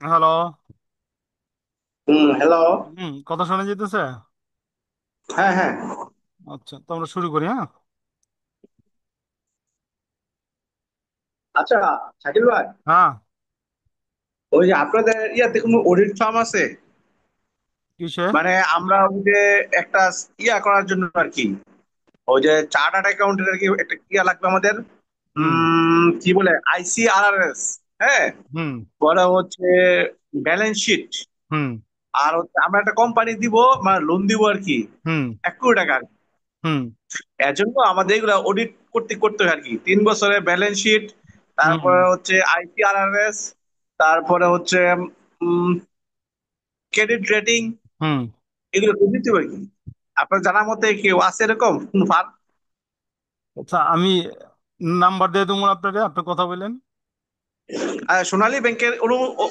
Hello. Hello. কথা শোনা যেতেছে? হ্যাঁ, হ্যাঁ। আচ্ছা, তো আমরা শুরু করি, হ্যাঁ? আচ্ছা, শাকিল ভাই, হ্যাঁ। ওই যে আপনাদের ইয়াতে কোনো অডিট ফার্ম আছে? কিসে? মানে আমরা ওই যে একটা ইয়া করার জন্য আর কি, ওই যে চার্টার্ড অ্যাকাউন্টেন্ট আর কি, একটা ইয়া লাগবে আমাদের। হুম। কি বলে, ICRRS। হ্যাঁ। হুম। পরে হচ্ছে ব্যালেন্স শিট। হুম। আর হচ্ছে আমরা একটা কোম্পানি দিব, মানে লোন দিব আর কি, হুম। 1 কোটি টাকা। হুম। এর জন্য আমাদের এগুলা অডিট করতে করতে হয় আর কি, 3 বছরের ব্যালেন্স শিট, হুম। তারপরে হচ্ছে ICRRS, তারপরে হচ্ছে ক্রেডিট রেটিং, হুম। এগুলো তো দিতে হয় কি। আপনার জানার মতে কেউ আছে এরকম কোন ফার্ম? আচ্ছা, আমি নাম্বার দিয়ে দেবো আপনাকে, আপনি কথা বললেন। সোনালী ব্যাংকের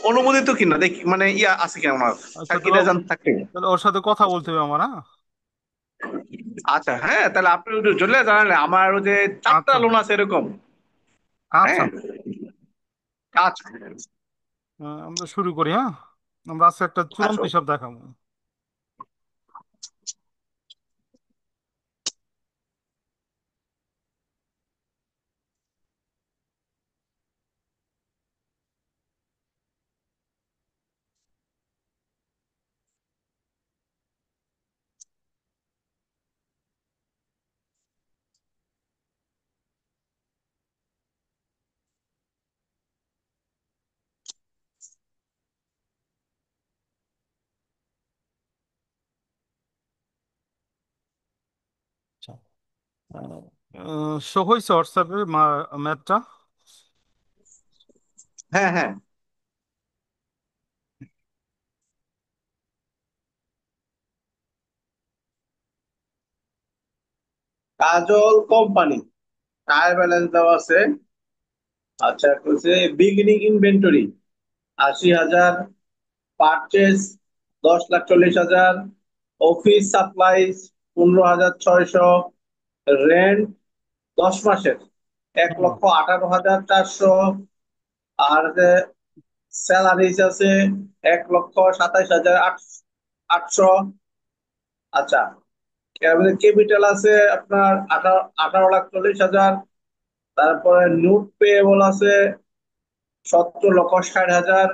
অনুমোদিত কিনা দেখি, মানে ইয়া আছে কিনা ওনার আচ্ছা, তাহলে সার্কিটে জান থাকতে। তাহলে ওর সাথে কথা বলতে হবে আমার, হ্যাঁ? আচ্ছা, হ্যাঁ, তাহলে আপনি একটু জলে জানালে, আমার ওই যে 4টা আচ্ছা। লোন আছে এরকম। আচ্ছা। হ্যাঁ। আচ্ছা, আমরা শুরু করি, হ্যাঁ? আমরা আজকে একটা চূড়ান্ত আচ্ছা। হিসাব দেখাবো। আচ্ছা। শো হয়েছে হোয়াটসঅ্যাপে ম্যাথটা? হ্যাঁ, হ্যাঁ। কাজল কোম্পানি, ট্রায়াল ব্যালেন্স দেওয়া আছে। আচ্ছা, beginning inventory 80,000, purchase 10,40,000, office supplies 15,600, rent 10 মাসের এক হুম। লক্ষ 18,400, আর স্যালারিজ আছে 1,27,800। আচ্ছা, ক্যাপিটাল আছে আপনার 18,40,000। তারপরে নোট পেয়েবল আছে 17,60,000।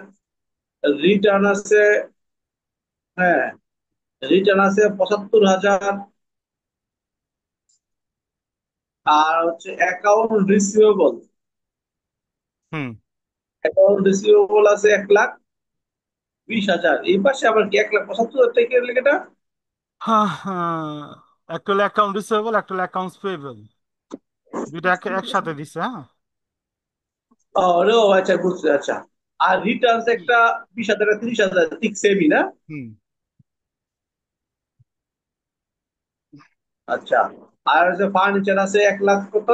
রিটার্ন আছে, হ্যাঁ, রিটার্ন আছে 75,000। আর হচ্ছে হুম। অ্যাকাউন্ট রিসিভেবল আছে 1,20,000। এই পাশে আবার কি 1,75,000 টাকা লেখাটা? হ্যাঁ, হ্যাঁ। একটা হলো অ্যাকাউন্ট রিসিভেবল, একটা হলো অ্যাকাউন্টস পেয়েবল। দুইটা একসাথে দিছে, হ্যাঁ? ও আচ্ছা, বুঝছি। আচ্ছা, আর রিটার্ন একটা 20,000 আর 30,000, ঠিক সেমই না? হুম। আচ্ছা, আর হচ্ছে ফার্নিচার আছে 1,00,000 কত,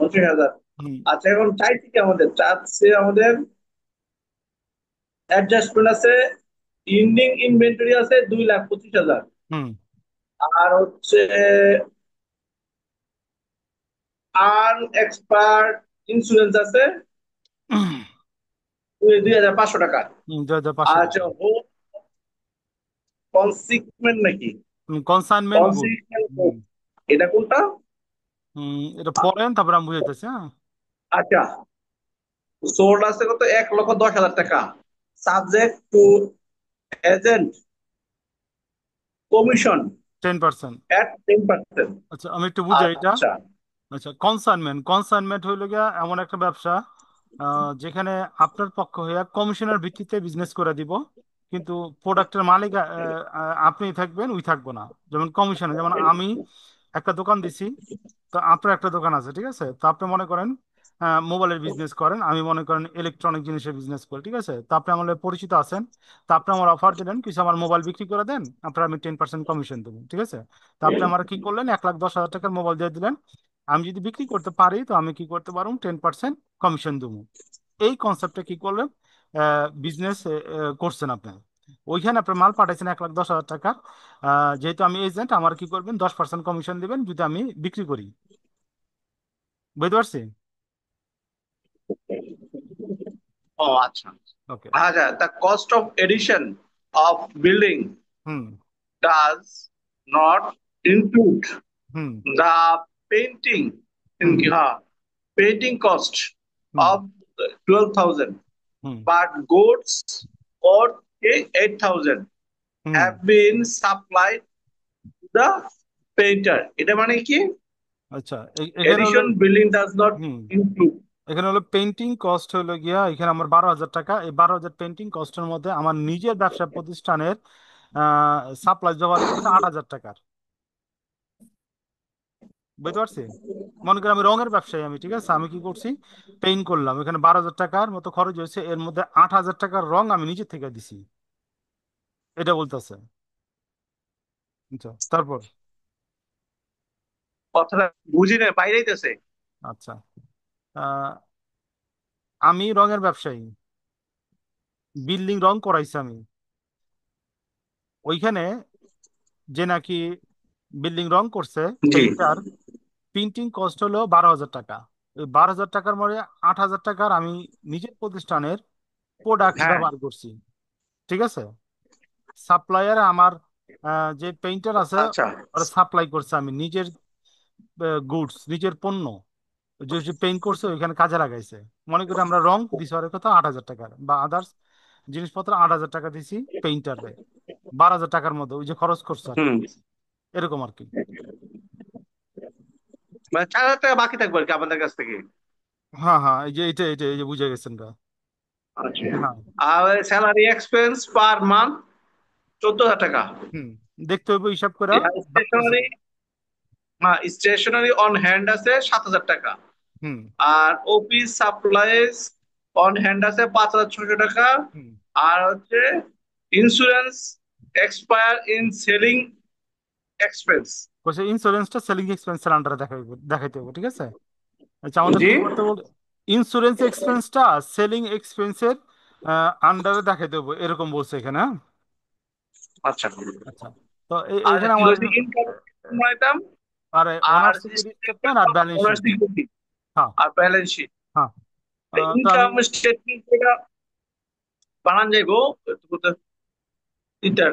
25,000। হুম। আচ্ছা, এখন চাইছি কি, আমাদের অ্যাডজাস্টমেন্ট আছে, ইন্ডিং ইনভেন্টরি আছে 2,25,000। হুম। আর হচ্ছে আন এক্সপার্ট ইন্স্যুরেন্স আছে 2,500 টাকা। 2,500 আর হচ্ছে টাকা। হোম কনসিগমেন্ট নাকি, কনসাইনমেন্ট গুড। কনসিগমেন্ট, এটা কোনটা? এটা পড়েন, তারপর আমি বুঝাইতেছি, হ্যাঁ? আচ্ছা, সোল্ড আছে কত, 1,10,000 টাকা। Subject to agent commission 10%। এট 10%। আচ্ছা, আমি একটু বুঝাই এটা। আচ্ছা। আচ্ছা, কনসাইনমেন্ট হইল গিয়া এমন একটা ব্যবসা, যেখানে আপনার পক্ষ হইয়া কমিশনের ভিত্তিতে বিজনেস করে দিব, কিন্তু প্রোডাক্টের মালিক আপনি থাকবেন, উই থাকবো না। যেমন কমিশনে, যেমন আমি একটা দোকান দিছি, তো আপনার একটা দোকান আছে, ঠিক আছে? তো আপনি মনে করেন মোবাইলের বিজনেস করেন, আমি মনে করেন ইলেকট্রনিক জিনিসের বিজনেস করি, ঠিক আছে? তো আপনি আমার লগে পরিচিত আছেন। তো আপনি আমার অফার দিলেন কিছু, আমার মোবাইল বিক্রি করে দেন, আপনার আমি 10% কমিশন দেবো, ঠিক আছে? তো আপনি আমার কি করলেন, 1,10,000 টাকার মোবাইল দিয়ে দিলেন। আমি যদি বিক্রি করতে পারি, তো আমি কি করতে পারবো, 10% কমিশন দেবো। এই কনসেপ্টে কি করলেন, বিজনেস করছেন আপনি। ওইখানে আপনার মাল পাঠাইছেন 1,10,000 টাকা। যেহেতু আমি এজেন্ট, আমার কি করবেন, 10% কমিশন দিবেন যদি আমি বিক্রি করি। বুঝতে পারছি? ও আচ্ছা। ওকে। আচ্ছা, the cost of addition of building hmm. does not include hmm. the painting hmm. in painting cost hmm. of 12,000, hmm. but goods worth 8,000 hmm. have been supplied to the painter. এটা মানে কি? আচ্ছা, এখানে হলো। Addition building does not hmm. include. এখানে হলো painting cost হলো গিয়া, এখানে আমার 12,000 টাকা। এই 12,000 পেন্টিং কস্টের মধ্যে আমার নিজের ব্যবসা প্রতিষ্ঠানের সাপ্লাই জোগাড় করছে 8,000 টাকার। বুঝতে পারছি? মনে করি আমি রঙের ব্যবসায়ী, আমি ঠিক আছে, আমি কি করছি, পেইন্ট করলাম, এখানে 12,000 টাকার মতো খরচ হয়েছে, এর মধ্যে 8,000 টাকার রং আমি নিজে থেকে দিছি, এটা বলতেছে। আচ্ছা, তারপর। কথাটা বুঝি না, বাইরেইতেছে। আচ্ছা, আহ, আমি রঙের ব্যবসায়ী, বিল্ডিং রং করাইছি আমি, ওইখানে যে নাকি বিল্ডিং রং করছে জি। পেইন্টার, প্রিন্টিং কস্ট হলো 12,000 টাকা। ওই 12,000 টাকার মধ্যে 8,000 টাকার আমি নিজের প্রতিষ্ঠানের প্রোডাক্ট হ্যাঁ। ব্যবহার করছি, ঠিক আছে। সাপ্লায়ার আমার যে পেইন্টার আছে, আচ্ছা। ওরা সাপ্লাই করছে আমি নিজের গুডস, নিজের পণ্য, যে যে পেইন্ট করছে ওইখানে কাজে লাগাইছে। মনে করি আমরা রং দিছি ওর কথা 8,000 টাকার, বা আদার্স জিনিসপত্র 8,000 টাকা দিছি পেইন্টারে, 12,000 টাকার মধ্যে ওই যে খরচ করছে আর কি, হুম। এরকম আর কি। মানে 4,000 টাকা বাকি থাকবে আর কি আমাদের কাছ থেকে। হ্যাঁ হ্যাঁ, এই যে এটা এই যে বুঝে গেছেন গা। আচ্ছা। হ্যাঁ। আর স্যালারি এক্সপেন্স পার মান্থ 14,000 টাকা। হুম। দেখতে হবে হিসাব করে। ডাকতেছে। স্টেশনারি, হ্যাঁ স্টেশনারি অন হ্যান্ড আছে 7,000 টাকা। হুম। আর অফিস সাপ্লাইজ অন হ্যান্ড আছে 5,600 টাকা। হুম। আর হচ্ছে insurance expire in selling expense. বলছে ইন্স্যুরেন্সটা সেলিং এক্সপেন্সের আন্ডারে দেখাইতে হবে, ঠিক আছে। আচ্ছা, আমাদের জি। কি করতে বল, ইন্স্যুরেন্স এক্সপেন্সটা সেলিং এক্সপেন্সের আন্ডারে দেখাইতে হবে, এরকম বলছে এখানে, হ্যাঁ। আচ্ছা। আচ্ছা, তো আর এখানে আমার ক্লোজিং ইনকাম বানাইতাম। আর আর ওনার সিকিউরিটি স্টেটমেন্ট আর ব্যালেন্স শিট। সিকিউরিটি হ্যাঁ। আর ব্যালেন্স শিট। হ্যাঁ। তো আমি। ইনকাম স্টেটমেন্ট এটা বানান যাইবো তিনটা।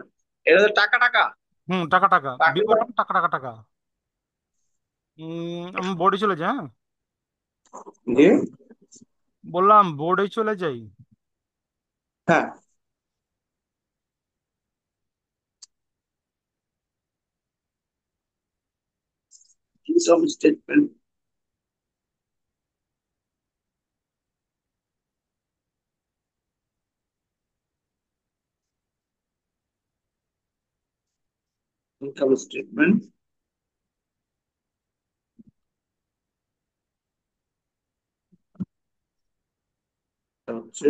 এটা তো টাকা টাকা হুম, টাকা টাকা, টাকা। বিবরণ টাকা টাকা টাকা। আমি বোর্ডে চলে যাই, হ্যাঁ। জি। বললাম বোর্ডে চলে যাই। হ্যাঁ। Income statement. ইনকাম স্টেটমেন্ট হচ্ছে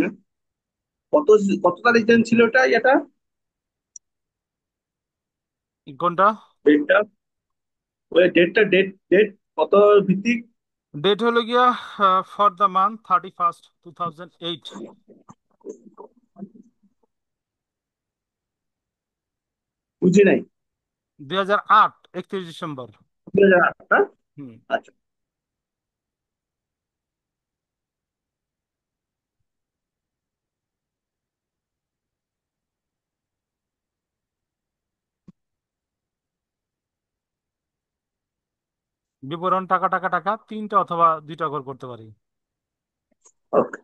কত কত তারিখ যেন ছিল এটা এটা কোনটা? ডেটটা, ওই ডেটটা ডেট ডেট কত ভিত্তিক? ডেট হলো গিয়া ফর দ্য মান্থ 31st 2008। বুঝি নাই। 2008, 31 ডিসেম্বর। 2008 না? হুম। আচ্ছা। বিবরণ টাকা টাকা টাকা, তিনটা অথবা দুইটা করে করতে পারি। ওকে।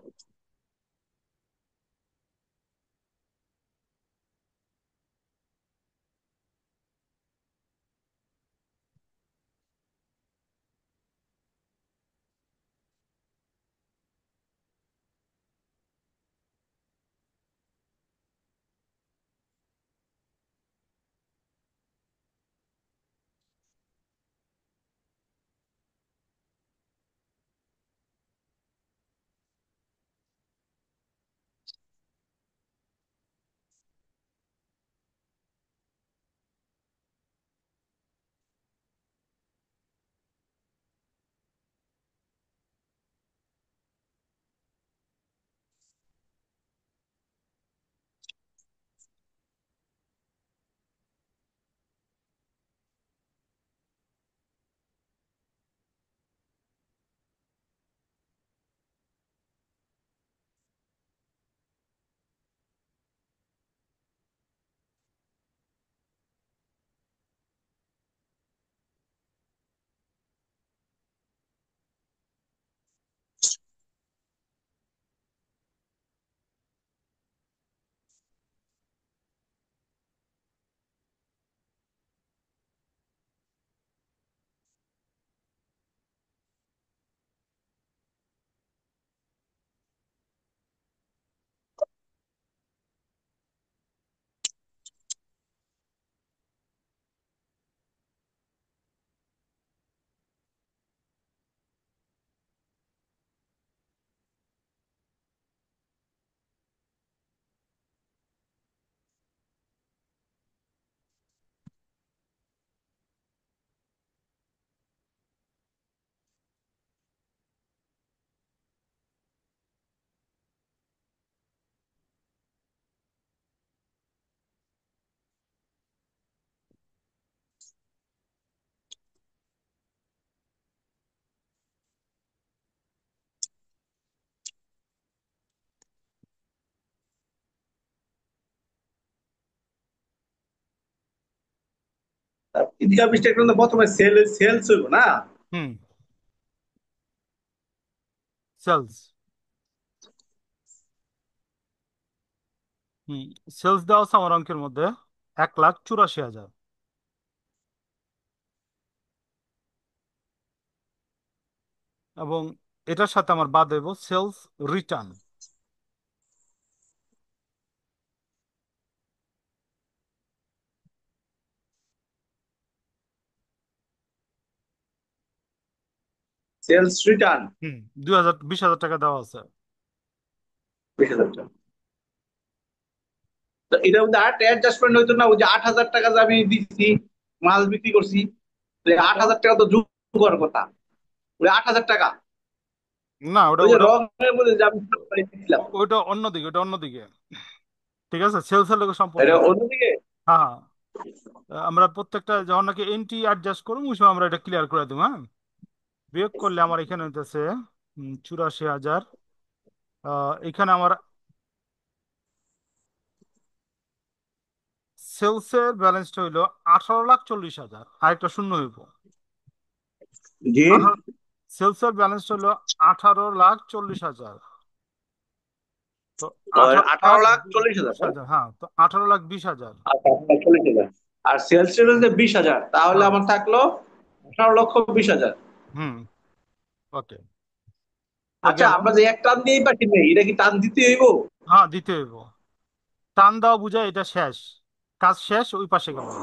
ইনকাম স্টেটমেন্ট তো প্রথমে সেলস হইব না? হুম, সেলস। হুম, সেলস দেওয়া আছে আমার অঙ্কের মধ্যে 1,84,000। এবং এটার সাথে আমার বাদ দেব সেলস রিটার্ন। সেলস রিটার্ন হুম, 20,000 টাকা দেওয়া আছে। 20,000 টাকা। তো এটার মধ্যে আর অ্যাডজাস্টমেন্ট হইতো না? ওই যে 8,000 টাকা যে আমি দিচ্ছি, মাল বিক্রি করছি, তো এই আট কোনটা? হাজার টাকা তো যোগ করার কথা। ওই 8,000 টাকা না, ওটা ওই যে ওটা রঙের মধ্যে যে আমি দিচ্ছিলাম, ওটা অন্যদিকে, ওটা অন্যদিকে। ঠিক আছে, সেলসের লোকের সম্পর্ক এটা না। অন্যদিকে। হ্যাঁ, হ্যাঁ। আমরা প্রত্যেকটা যখন নাকি এন্ট্রি অ্যাডজাস্ট করবো ওই সময় আমরা এটা ক্লিয়ার করে দেবো। হ্যাঁ, বিয়োগ করলে আমার এখানে হইতেছে 84,000। এখানে আমার সেলসের ব্যালেন্সটা হইলো 18,40,000, আরেকটা শূন্য হইব। জি। আঠারো সেলসের ব্যালেন্সটা হইলো 18,40,000। তো আর আঠারো আঠারো লাখ লাখ চল্লিশ বিশ হাজার হ্যাঁ? হাজার হ্যাঁ, তো 18,20,000। আচ্ছা, 8,40,000। আর সেলস ছিল যে 20,000, তাহলে হ্যাঁ। আমার থাকলো 18,20,000। হুম। ওকে। তো আচ্ছা, গেল। আমরা যে এক টান দিয়েই বাকি নেই, এটা কি টান দিতে হইব? হ্যাঁ, দিতে হইব। টান দেওয়া বুঝায় এটা শেষ, কাজ শেষ, ওই পাশে গেলাম।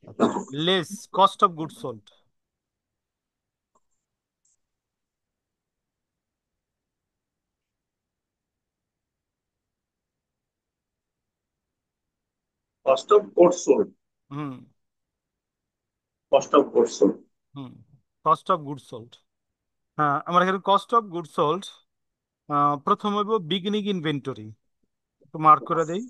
আচ্ছা, less cost of good sold. Cost of goods sold. Hmm. Cost of goods sold. Hmm, cost of good sold. হ্যাঁ, আমার এখানে কস্ট অফ গুড সোল্ড প্রথম হইব বিগিনিং ইনভেন্টরি। একটু মার্ক করে দেই।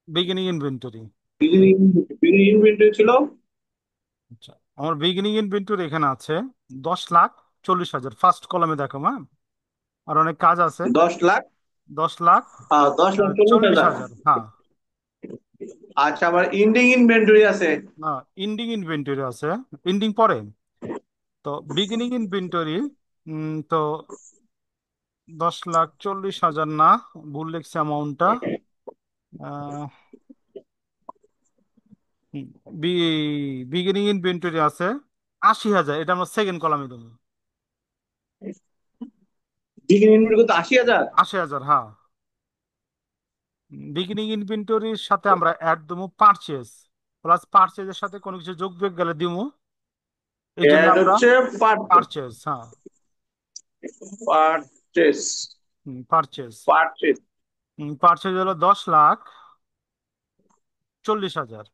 Beginning inventory. Beginning beginning inventory ছিল আচ্ছা, আমার বিগিনিং ইনভেন্টরি এখানে আছে 10,40,000, ফার্স্ট কলামে দেখো। হ্যাঁ, আর অনেক কাজ আছে। 10,00,000। 10,40,000। 10,40,000। 40,000, হ্যাঁ। আচ্ছা, আবার ইন্ডিং ইনভেন্টরি আছে। না, ইন্ডিং ইনভেন্টরি আছে, ইন্ডিং পরে। তো বিগিনিং ইনভেন্টরি, তো 10,40,000 না, ভুল লিখছি অ্যামাউন্টটা। বিগিনিং ইনভেন্টরি আছে 80,000, এটা আমরা সেকেন্ড কলামে দেবো। বিগিনিং ইনভেন্টরি কত? 80,000। 80,000, হ্যাঁ। বিগিনিং ইনভেন্টরির সাথে আমরা অ্যাড দেবো পারচেজ, প্লাস পারচেজের সাথে কোনো কিছু যোগ বিয়োগ গেলে দিব, এই জন্য এড আমরা হচ্ছে পারচেস। পারচেজ। হ্যাঁ। পারচেস। পারচেজ। পারচেস। পারচেজ হলো 10,40,000।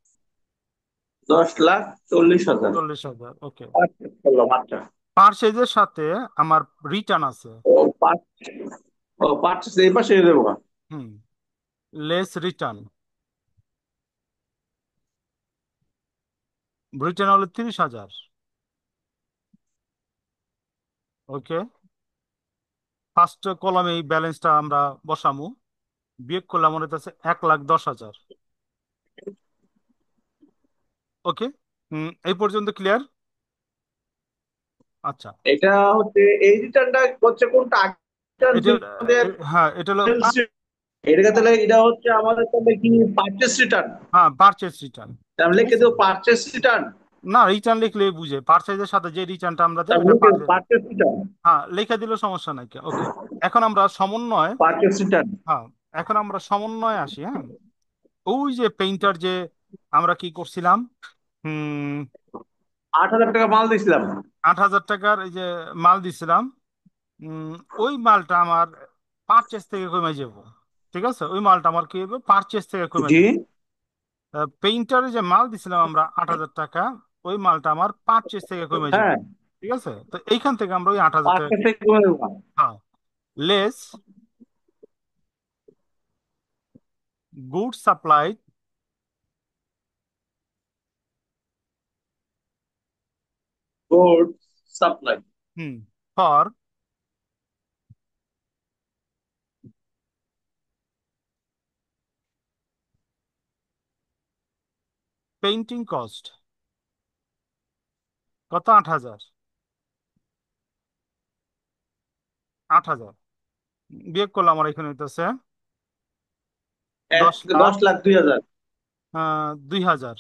10,40,000। 40,000, ওকে। পারচেস করলাম, আচ্ছা। পারচেজের সাথে আমার রিটার্ন আছে। ও ও পারচেস এই পাশে দেবো। হুম, লেস রিটার্ন। রিটার্ন হলো 30,000। ওকে। ফার্স্ট কলামে এই ব্যালেন্সটা আমরা বসামু, বিয়োগ করলে মনে হচ্ছে 1,10,000। ওকে। এই পর্যন্ত ক্লিয়ার? আচ্ছা। এটা হচ্ছে এই রিটার্নটা হচ্ছে কোনটা আগে return এটা ছিল আমাদের? হ্যাঁ, এটা হলো এটা তাহলে এটা হচ্ছে আমাদের তাহলে কি পারচেস রিটার্ন? হ্যাঁ, পারচেজ রিটার্ন। আমি ঠিক লিখে আছে। দেবো পারচেস রিটার্ন। না, রিটার্ন লিখলে বুঝে পারচেজের সাথে যে রিটার্নটা আমরা দেবো আমি এটা লিখে পারচেস রিটার্ন। হ্যাঁ, লিখে দিলে সমস্যা নাই। ওকে। এখন আমরা সমন্বয়। Purchase return. হ্যাঁ, এখন আমরা সমন্বয় আসি। হ্যাঁ, ওই যে পেইন্টার যে আমরা কি করছিলাম, হুম, 8,000 টাকা মাল দিয়েছিলাম। 8,000 টাকার এই যে মাল দিছিলাম, উম, ওই মালটা আমার পারচেস থেকে কমে যাব। ঠিক আছে, ওই মালটা আমার কি হবে, পারচেস থেকে কমে জি। যাব। পেইন্টারে যে মাল দিছিলাম আমরা 8,000 টাকা, ওই মালটা আমার পারচেস থেকে কমে যাব। হ্যাঁ, ঠিক আছে, তো এইখান থেকে আমরা ওই 8,000 টাকা পারচেস থেকে কমে দেবো। হ্যাঁ, less good supply good supply. Hmm. For painting cost কত? 8,000। 8,000 বিয়োগ করলে আমার এখানে হইতেছে এক 10,00,000। 10,02,000। 2,000।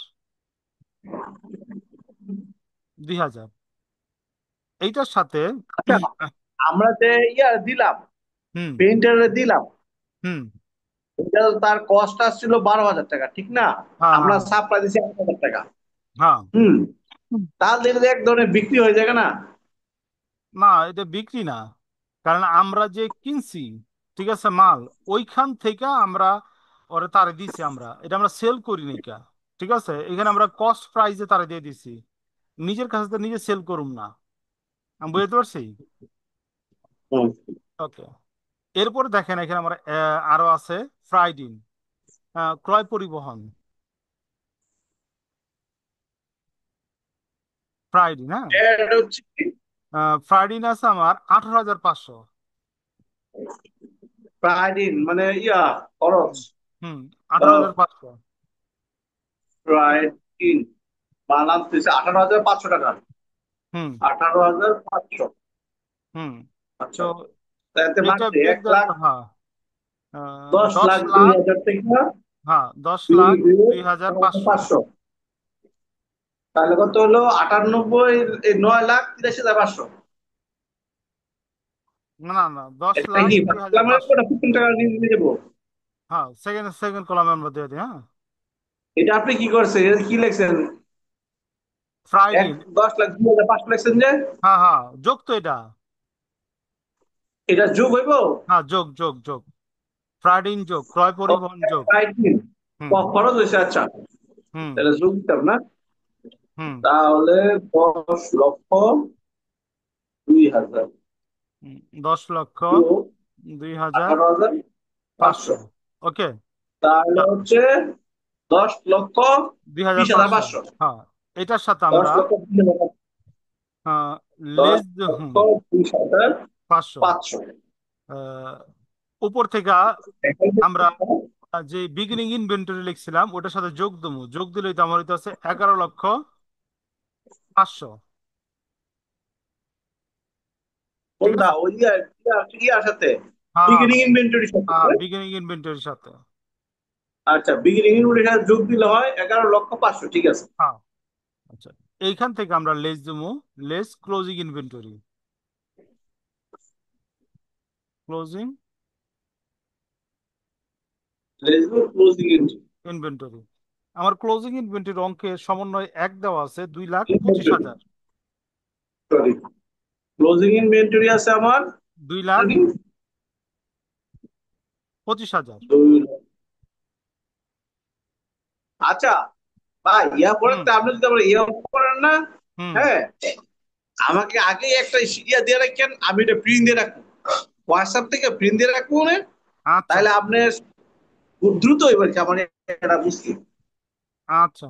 2,000 এইটার সাথে। আচ্ছা, আমরা যে ইয়া দিলাম, হুম। পেইন্টারে দিলাম, হুম। এটা তার কস্ট আসছিল 12,000 টাকা, ঠিক না? হ্যাঁ, আমরা হ্যাঁ, সাপ্লাই দিছি 8,000 টাকা। হ্যাঁ। হুম। হুম। তাহলে এটা এক ধরনের বিক্রি হয়ে যাবে না? না, এটা বিক্রি না। কারণ আমরা যে কিনছি, ঠিক আছে, মাল ওইখান থেকে আমরা ওরে তারে দিছি, আমরা এটা আমরা সেল করি নাই কা। ঠিক আছে, এখানে আমরা কস্ট প্রাইসে তারে দিয়ে দিছি, নিজের কাছে তো নিজে সেল করুম না। আমি বুঝতে পারছি। হুম। ওকে। এরপরে দেখেন এখানে আমার আরো আছে ফ্রাইডিন, ক্রয় পরিবহন। ফ্রাইডিন, হ্যাঁ। এটা হচ্ছে কি? ফ্রাইডিন আছে আমার 18,500। প্রায় দিন মানে ইয়া খরচ। হুম। হুম। 18,500। প্রায় দিন বানান দিচ্ছে 18,500 টাকা। হুম। 18,500। হুম। আচ্ছা, তো তাতে এটা মাসে বিয়োগ এক দেওয়ার লাখ পর, হ্যাঁ, দশ দশ লাখ দুই লাখ হাজার টাকা হ্যাঁ, দশ দুই লাখ বিয়োগ দুই হাজার 18,500। পাঁচশো তাহলে কত হলো? 98, এই 9,83,500। না, না, না, দশ এটা লাখ কি দুই ফার্স্ট হাজার কলামের পাঁচশো 15 টাকা নিয়ে যাবো? হ্যাঁ, সেকেন্ড সেকেন্ড কলামে আমরা দিয়ে দিই, হ্যাঁ। এটা আপনি কি করছেন? এটা কি লিখছেন? এক ফ্রাইডিন। 10,02,500 লিখছেন যে? হ্যাঁ, হ্যাঁ, যোগ তো এটা। এটা যোগ হইব? হ্যাঁ, যোগ, যোগ, যোগ। ফ্রাইডিন যোগ ক্রয় পরিবহন যোগ। প্রায় দিন হুম। খরচ হয়েছে, আচ্ছা। হুম। তাহলে যোগ দিতাম না? হুম। তাহলে 10,02,000 হুম, 10,00,000 যোগ 2,500। 18,500। ওকে। তাহলে হচ্ছে 2,500। 10,20,500। হ্যাঁ, এটার সাথে দশ আমরা লক্ষ 20,500। দশ লেস। লক্ষ হুম। বিশ হাজার 500। পাঁচশো উপর থেকে আমরা যে বিগিনিং ইনভেন্টরি লিখছিলাম ওটার সাথে যোগ দেবো, যোগ দিলেই তো আমার হইতে আছে 11,500,000। ঠিক কোনটা? আছে। ওই ইয়ার সাথে, হ্যাঁ, হ্যাঁ, বিগিনিং ইনভেন্টরির সাথে? হ্যাঁ, বিগিনিং ইনভেন্টরির সাথে। আচ্ছা, বিগিনিং ইনভেন্টরির সাথে যোগ দিলে হয় 11,500,000, ঠিক আছে। হ্যাঁ। আচ্ছা, এইখান থেকে আমরা লেস দেবো, less closing inventory. Closing closing inventory. আমার ক্লোজিং ইনভেন্টরির অঙ্কের সমন্বয় এক দেওয়া আছে 2,25,000। ইনভেন্টরি, সরি, ক্লোজিং ইনভেন্টরি আছে আমার। 2,25,000। 2 লাখ। আচ্ছা ভাই, ইয়া করেন হুম। তো, আপনি যদি আবার ইয়া করেন না, হুম। হ্যাঁ, আমাকে আগে একটা ইয়া দিয়ে রাখেন, আমি এটা প্রিন্ট দিয়ে রাখবো, হোয়াটসঅ্যাপ থেকে প্রিন্ট দিয়ে রাখবো মানে। আচ্ছা। তাহলে আপনি খুব দ্রুত এবার কি আমার এটা বুঝছি। আচ্ছা।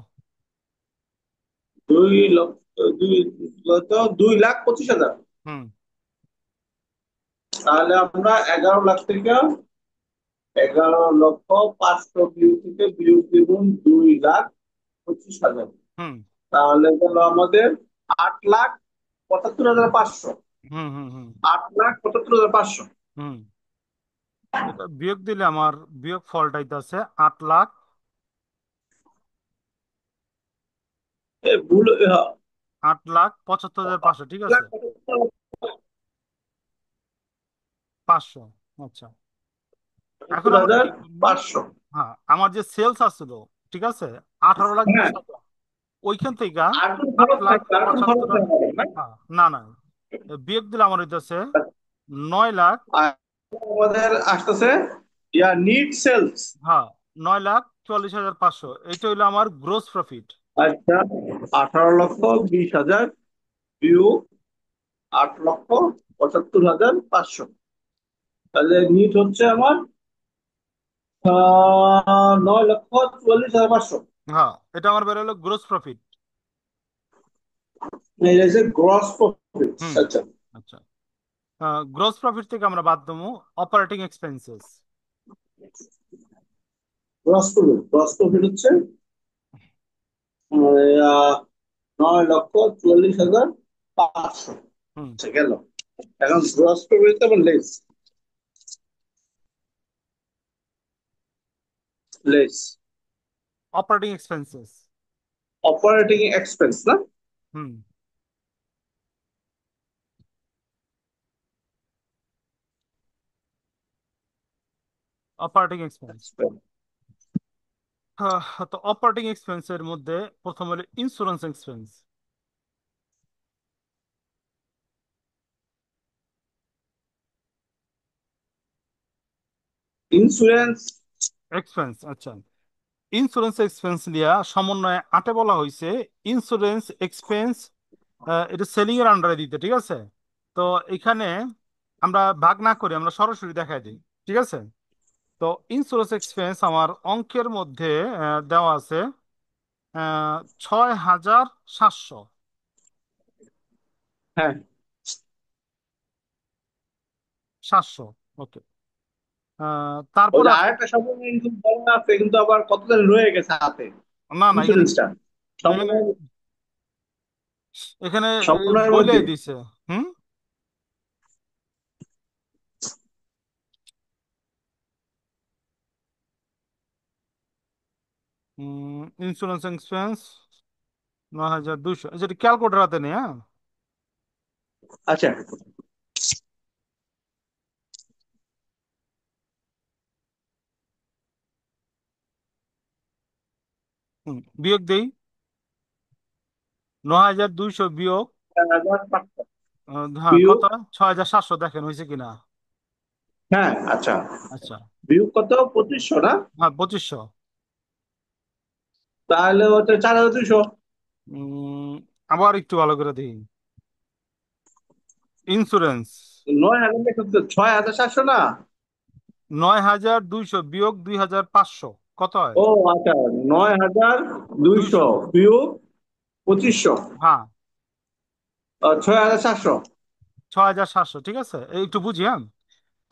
2 লক্ষ, দুই কত? 2,25,000। হুম। তাহলে আমরা 11 লাখ থেকে 11,500,000 থেকে বিয়োগ দিব 2,25,000। হুম। তাহলে গেল আমাদের 8,75,500। হুম। হুম। হুম। 8,75,500। হুম। এটা বিয়োগ দিলে আমার বিয়োগ ফলটা আছে 8,00,000। ভুল, 8,75,500, ঠিক আছে। 500। আচ্ছা। এখন আমরা হাজার কি করবো? পাঁচশো হ্যাঁ, আমার যে সেলস আসছিল, ঠিক আছে, 18,20,000, হ্যাঁ, ওইখান থেকে আর কোন আট খরচ লাখ থাকবে? আর কোন খরচ পঁচাত্তর থাকবে না? হ্যাঁ, না, না, বিয়োগ দিলে আমার হইতেছে 9,00,000। আর আমাদের আসতেছে ইয়া নিট সেলস। হ্যাঁ, 9,44,500, এটা হইলো আমার গ্রোস প্রফিট। আচ্ছা, 18,20,000 বিয়োগ 8,75,500। তাহলে নিট হচ্ছে আমার 9,44,500। হ্যাঁ, এটা আমার বের হলো গ্রোস প্রফিট। এটা হচ্ছে গ্রস প্রফিট। হুম। আচ্ছা, আচ্ছা, গ্রস প্রফিট থেকে আমরা বাদ দেবো অপারেটিং এক্সপেন্সেস। গ্রস প্রফিট হচ্ছে আহ, 9,44,500। হুম। আচ্ছা, গেল। এখন গ্রস প্রফিট আবার less, less operating expenses. Operating expense না? হুম। Operating expense. তো অপারেটিং এক্সপেন্সের মধ্যে প্রথম হলো ইন্স্যুরেন্স এক্সপেন্স। ইন্স্যুরেন্স। এক্সপেন্স, আচ্ছা। ইন্স্যুরেন্স এক্সপেন্স দিয়া সমন্বয়ে আটে বলা হয়েছে ইন্স্যুরেন্স এক্সপেন্স। এটা সেলিং এর আন্ডারে দিতে, ঠিক আছে। তো এখানে আমরা ভাগ না করে আমরা সরাসরি দেখাই দিই, ঠিক আছে। তো ইন্স্যুরেন্স এক্সপেন্স আমার অঙ্কের মধ্যে দেওয়া আছে 6,700। হ্যাঁ, 700, ওকে। ওই তারপর যে আছে, আরেকটা সম্পূর্ণ কিন্তু বড় আছে, কিন্তু আবার কতদিন রয়ে গেছে হাতে না না, এখানে ইন্স্যুরেন্সটা। এখানে সম্পূর্ণ এখানে সম্পূর্ণের বলে মধ্যে। দিছে। হুম। ইন্স্যুরেন্স এক্সপেন্স 9,200, যেটা ক্যালকুলেটার হাতে নেই, হ্যাঁ। আচ্ছা, বিয়োগ দেই। 9,200 বিয়োগ, 4,500 হ্যাঁ, বিয়োগ। কত? 6,700, দেখেন হয়েছে কিনা। হ্যাঁ, আচ্ছা, আচ্ছা। বিয়োগ কত? 2,500 না? হ্যাঁ, 2,500। তাহলে হচ্ছে 4,200। আবার একটু ভালো করে দিই। ইন্স্যুরেন্স 9,000 দেখো, 6,700 না? 9,200 বিয়োগ 2,500, কত হয়? ও আচ্ছা, 9,200 200, বিয়োগ 2,500, হ্যাঁ। 6,700। 6,700, ঠিক আছে, এই একটু বুঝি, হ্যাঁ।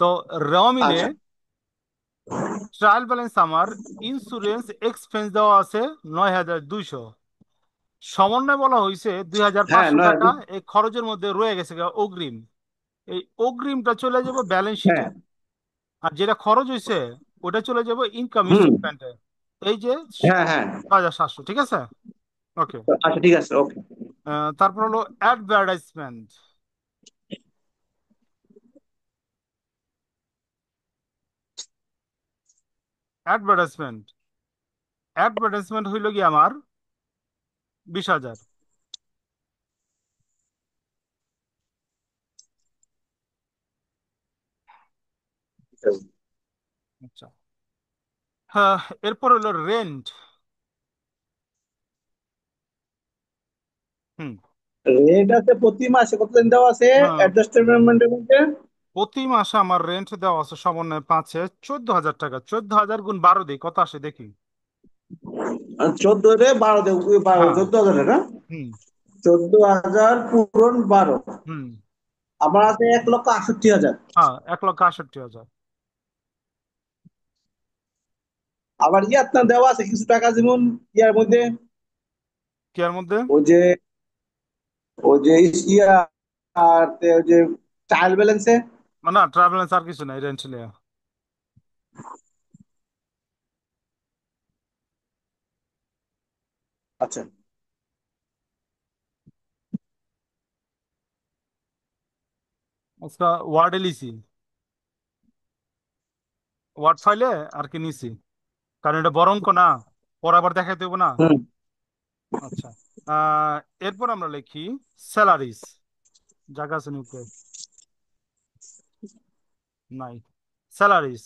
তো র মিলে আচ্ছা, ট্রায়াল ব্যালেন্স আমার ইন্স্যুরেন্স এক্সপেন্স দেওয়া আছে 9,200। সমন্বয় বলা হয়েছে দুই হাজার হ্যাঁ, পাঁচশো নয়। টাকা এই খরচের মধ্যে রয়ে গেছে গা, অগ্রিম। এই অগ্রিমটা চলে যাবে ব্যালেন্স শিটে, হ্যাঁ, আর যেটা খরচ হয়েছে ওটা চলে যাবে ইনকাম হুম, স্টেটমেন্টে। এই যে হ্যাঁ, হ্যাঁ। 6,700, ঠিক আছে, ওকে। আচ্ছা, ঠিক আছে, ওকে। তারপর হলো অ্যাডভার্টাইজমেন্ট। অ্যাডভার্টাইজমেন্ট অ্যাডভার্টাইজমেন্ট হইল কি আমার 20,000। আচ্ছা। হ্যাঁ, এরপর হলো রেন্ট। হুম। রেট আছে প্রতি মাসে কতদিন দেওয়া আছে হ্যাঁ, অ্যাডজাস্টমেন্টের মধ্যে? প্রতি মাসে আমার রেন্ট দেওয়া আছে সমন্বয় পাঁচে 14,000 টাকা। 14,000 গুণ 12 দিই কত আসে দেখি। 14 রে 12 দেব, হ্যাঁ। 14,000 না? হুম। 14,000 পূরণ 12। হুম। আমার আছে 1,68,000। হ্যাঁ, 1,68,000। আবার আপনার দেওয়া আছে কিছু টাকা, যেমন ইয়ার মধ্যে কি এর মধ্যে? ওই যে ওই যে ইয়া, আর ওই যে ট্রায়াল ব্যালেন্সে। না, ট্রাভেলেন্স আর কিছু নাই, রেন্ট নিয়ে। আচ্ছা, আজকে ওয়ার্ডে লিছি, ওয়ার্ড ফাইলে আর কি নিছি, কারণ এটা বড় অঙ্ক না, পরে আবার দেখাইতে হবে না। হুম। আচ্ছা। আহ এরপর আমরা লিখি স্যালারিস। জায়গা আছে নি উপরে? নাই। স্যালারিস,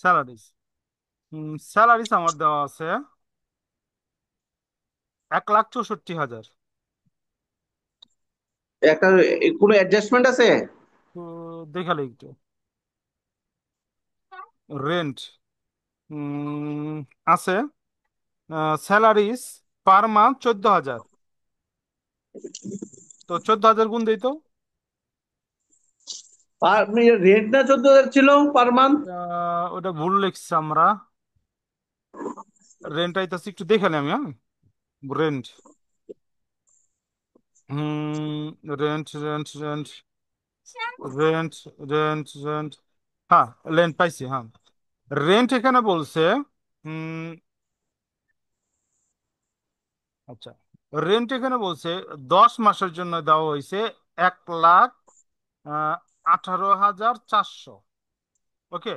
স্যালারিস স্যালারিস আমার দেওয়া আছে 1,64,000। একটা কোনো অ্যাডজাস্টমেন্ট আছে? তো দেখালে একটু রেন্ট আছে। Salaries per month 14,000। তো 14,000 গুণ দিই তো। আর রেন্ট না 14,000 ছিল পার মান্থ? ওটা ভুল লিখছি আমরা। রেন্ট আইতাছে, একটু দেখে নিই আমি, হ্যাঁ। রেন্ট, হুম, rent rent rent rent rent. হ্যাঁ, রেন্ট পাইছি, হ্যাঁ। রেন্ট এখানে বলছে, হুম, আচ্ছা, রেন্ট এখানে বলছে 10 মাসের জন্য দেওয়া হয়েছে 1,18,400। ওকে,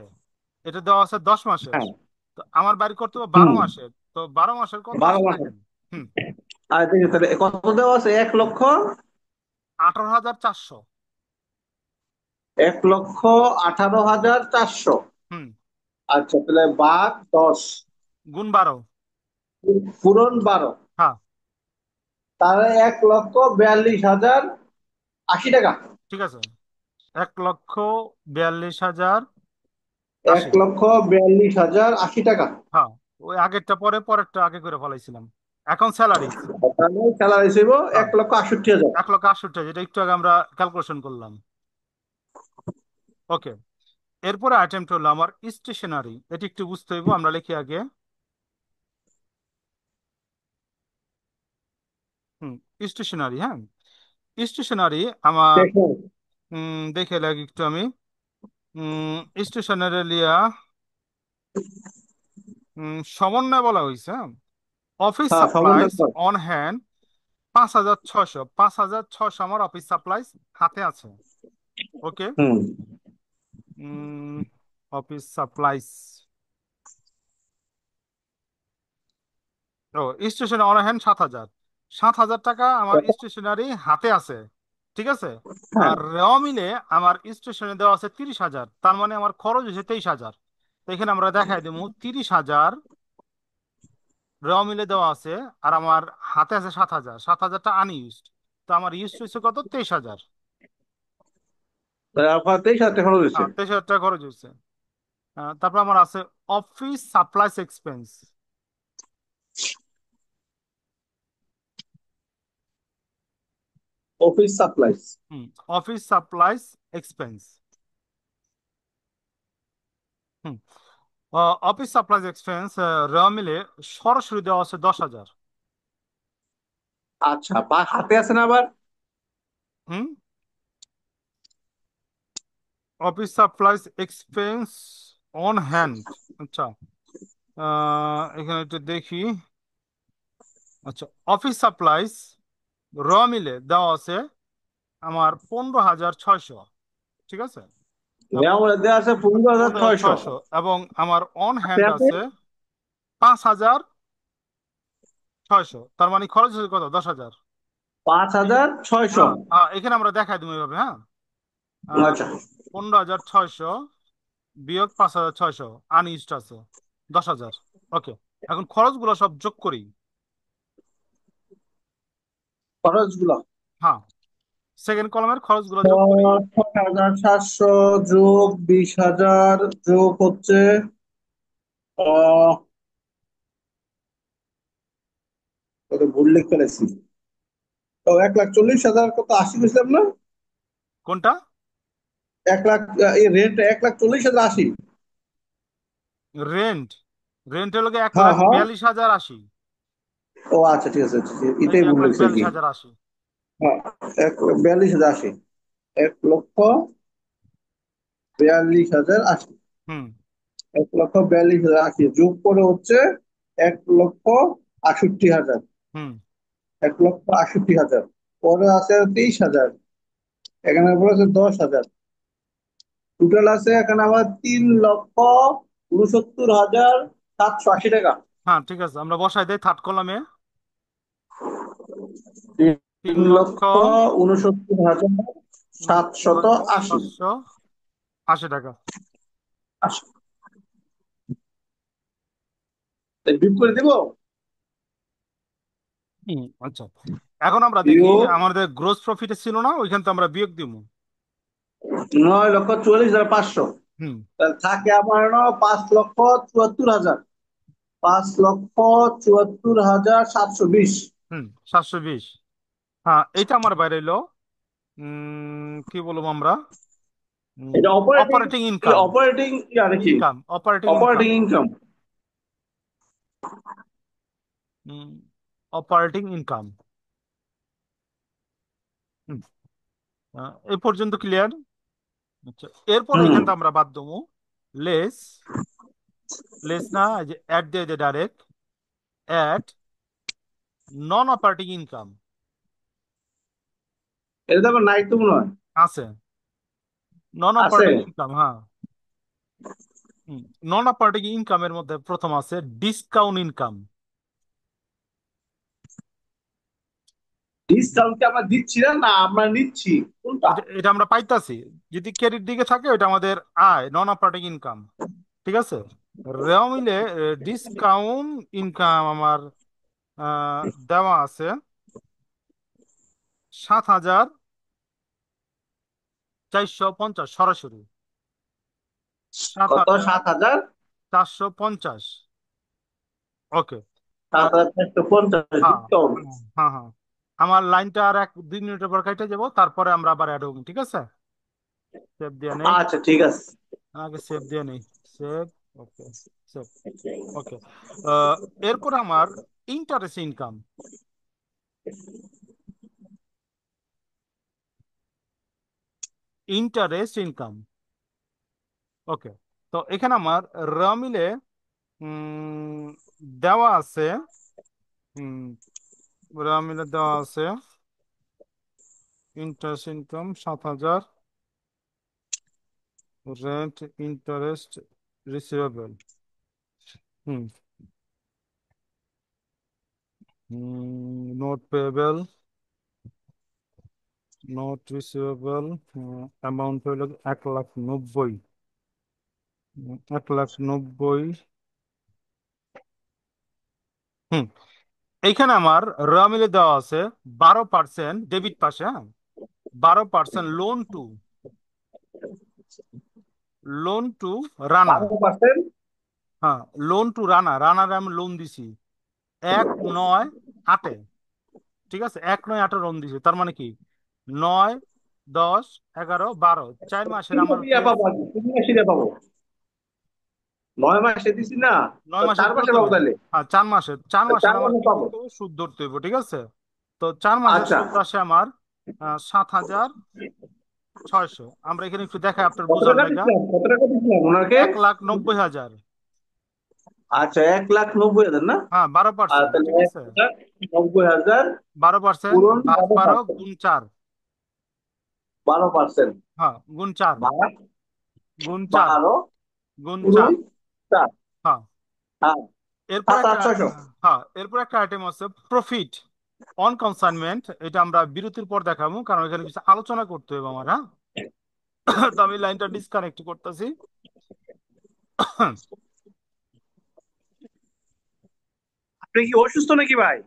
এটা দেওয়া আছে 10 মাসের। হ্যাঁ। তো আমার বাড়ি করতে হবে বারো হুম। মাসের তো 12 মাসের কত 12 আসে মাসে। দেখেন। হুম, আর ঠিক আছে, তাহলে কত দেওয়া আছে? 1 লক্ষ 18,400। 1,18,400। হুম, আচ্ছা, তাহলে ভাগ 10, গুণ 12। পূরণ 12, হ্যাঁ, তাহলে 1,42,080 টাকা। ঠিক আছে, 1,42,080। 1,42,080 টাকা। হ্যাঁ, ওই আগেরটা পরে, পরেরটা আগে করে ফেলাইছিলাম। এখন স্যালারি। তাহলে স্যালারি ছিল হ্যাঁ, 1,68,000। 1,68,000, যেটা একটু আগে আমরা ক্যালকুলেশন করলাম। ওকে, এরপরে আইটেমটা হলো আমার স্টেশনারি। এটি একটু বুঝতে হইব, আমরা লিখি আগে। হুম, স্টেশনারি, হ্যাঁ। স্টেশনারি আমার, দেখুন। দেখে লাগি একটু আমি। স্টেশনারি লিয়া সমন্বয় বলা হয়েছে, হ্যাঁ। অফিস হ্যাঁ, সমন্বয় সাপ্লাইজ কর। On hand 5,600। 5,600 আমার অফিস সাপ্লাইজ হাতে আছে। ওকে, হুম। অফিস সাপ্লাইজ, ও স্টেশনারি অন হ্যান্ড 7,000। 7,000 টাকা আমার স্টেশনারি হাতে আছে, ঠিক আছে। হ্যাঁ, আর র মিলে আমার স্টেশনে দেওয়া আছে 30,000, তার মানে আমার খরচ হচ্ছে 23,000। তো এখানে আমরা দেখাই দেবো 30,000 র মিলে দেওয়া আছে, আর আমার হাতে আছে 7,000। 7,000টা আনইউজড, তো আমার ইউজ হয়েছে কত, 23,000। তাহলে আপনার 23,000 টাকা খরচ হয়েছে। হ্যাঁ, 23,000 টাকা খরচ হয়েছে। তারপর আমার আছে office supplies expense. Office supplies. হুম, অফিস সাপ্লাইস এক্সপেন্স। হুম, অফিস সাপ্লাইজ এক্সপেন্স র মিলে সরাসরি দেওয়া আছে 10,000। আচ্ছা, বা হাতে আছে না আবার? হুম, office supplies expense on hand. আচ্ছা, এখানে একটু দেখি। আচ্ছা, অফিস সাপ্লাইজ র মিলে দেওয়া আছে আমার 15,600, ঠিক আছে। এবং আমার দেওয়া আছে 15,600। 15,600, এবং আমার অন হাতে হ্যান্ড আছে আছে 5,600। তার মানে খরচ হচ্ছে কত, 10,000। 5,600। হ্যাঁ, এখানে আমরা দেখাই দেবো এইভাবে, হ্যাঁ। আচ্ছা, 15,600 বিয়োগ 5,600 আনইউজড আছে 10,000। ওকে, এখন খরচগুলো সব যোগ করি। খরচ গুলো হ্যাঁ, সেকেন্ড কলামের খরচগুলো যোগ করি। 6,700 যোগ 20,000 যোগ হচ্ছে আহ কত ভুল লিখে ফেলেছি। তো 1,40,000, কত 80 বুঝলাম না? কোনটা? 1 লাখ, এই রেন্ট 1,40,080। রেন্ট, রেন্ট হলো গিয়ে এক হ্যাঁ, লাখ হ্যাঁ। বিয়াল্লিশ হাজার আশি ও আচ্ছা, ঠিক আছে, ঠিক আছে, এই এটাই যে এক ভুল লাখ লিখছে আর বিয়াল্লিশ কি। হাজার আশি হ্যাঁ, 1,42,080। 1,42,080। হুম, 1,42,080 যোগ করে হচ্ছে 1,68,000। হুম, 1,68,000 পরে আছে 23,000, এখানে পরে আছে 10,000। টোটাল আছে এখানে আমার 3,69,780 টাকা। হ্যাঁ, ঠিক আছে, আমরা বসাই দেই থার্ড কলামে। তিন তিন লক্ষ লক্ষ 69,000 সাতশত আশি 780 টাকা। আশি। বিপ করে দিব। আচ্ছা, এখন আমরা দেখি বিয়োগ আমাদের গ্রোস প্রফিট ছিল না, ওইখান তো আমরা বিয়োগ দিব। 9,44,500। হুম, তাহলে থাকে আমার হলো 5,74,000। 5,74,720। হুম, 720। হ্যাঁ, এটা আমার বাইরে এলো। কি বলবো আমরা? এটা অপারেটিং, অপারেটিং ইনকাম। অপারেটিং নাকি? Income, operating income. Operating income. Operating income. এই পর্যন্ত ক্লিয়ার? আচ্ছা, এরপরে হুম। এখান থেকে আমরা বাদ দেবো লেস। লেস না, এই যে অ্যাড দিয়ে যে direct add non operating income. এটা তো আবার নাই তো মনে হয়। আছে, নন আছে। অপারেটিং ইনকাম, হ্যাঁ। নন অপারেটিং ইনকামের মধ্যে প্রথম আছে ডিসকাউন্ট ইনকাম। ডিসকাউন্ট কি আমরা দিচ্ছি না, না আমরা নিচ্ছি? কোনটা? এটা এটা আমরা পাইতাছি। যদি ক্রেডিট দিকে থাকে ওটা আমাদের আয়, নন অপারেটিং ইনকাম। ঠিক আছে। রেও মিলে ডিসকাউন্ট ইনকাম আমার দেওয়া আছে 7,450 সরাসরি। সাত কত? হাজার 7,000? চারশো পঞ্চাশ ওকে। 7,450 হ্যাঁ, ডিসকাউন্ট। হ্যাঁ, হ্যাঁ, হ্যাঁ। আমার লাইনটা আর 1-2 মিনিটের পর কেটে যাবো, তারপরে আমরা আবার অ্যাড হবো, ঠিক আছে? সেভ দিয়ে নেই, আচ্ছা ঠিক আছে। আগে সেভ দিয়ে নেই। সেভ। Okay, save. ওকে। এরপর আমার interest income. Interest income. Okay. তো এখানে আমার র মিলে উম, দেওয়া আছে, হুম, র মিলে দেওয়া আছে interest income 7,000, rent interest receivable. হুম, note payable, note receivable. Amount হইল 1,90,000। 1,90,000। হুম। এইখানে আমার র মিলে দেওয়া আছে 12% ডেবিট পাশে, হ্যাঁ, 12% লোন টু রানা। 12%। হ্যাঁ, লোন টু রানা, রানারে আমি লোন দিছি 1/9/8। ঠিক আছে, 1/9/8 লোন দিছি, তার মানে কি 9, 10, 11, 12 4 মাসের আমার ইয়া পাবো আর কি, 3 মাসে ইয়া পাবো। 9 মাসে দিছি না? তো 9 মাসের 4 মাসে পাবো প্রথমে। তাহলে। হ্যাঁ, 4 মাসের, চার তো মাসের 4 আমার মাসে কি পাবো। করতে হবে? সুদ ধরতে হবে, ঠিক আছে? তো 4 মাসের আচ্ছা। সুদ আসে আমার 7,600। আমরা এখানে একটু দেখাই আপনার কত বোঝার টাকা লাগা। দিচ্ছিলাম, কত টাকা দিচ্ছিলাম ওনাকে? 1,90,000। আচ্ছা, 1,90,000 না? হ্যাঁ, বারো আর পার্সেন্ট তাহলে ঠিক আছে। 1,90,000 12% পূরণ ভাগ বারো 12 পার্সেন্ট গুণ 4। 12%। হ্যাঁ, গুণ 4। ভাগ গুণ 4। 12 গুণ পূরণ 4। 4। হ্যাঁ। হ্যাঁ। এরপর সাত একটা, আট ছয়শো হ্যাঁ, এরপর একটা আইটেম আছে প্রফিট অন কনসাইনমেন্ট। এটা আমরা বিরতির পর দেখাবো, কারণ এখানে কিছু আলোচনা করতে হবে আমার, হ্যাঁ। তো আমি লাইনটা ডিসকানেক্ট করতেছি। আপনি কি অসুস্থ নাকি ভাই?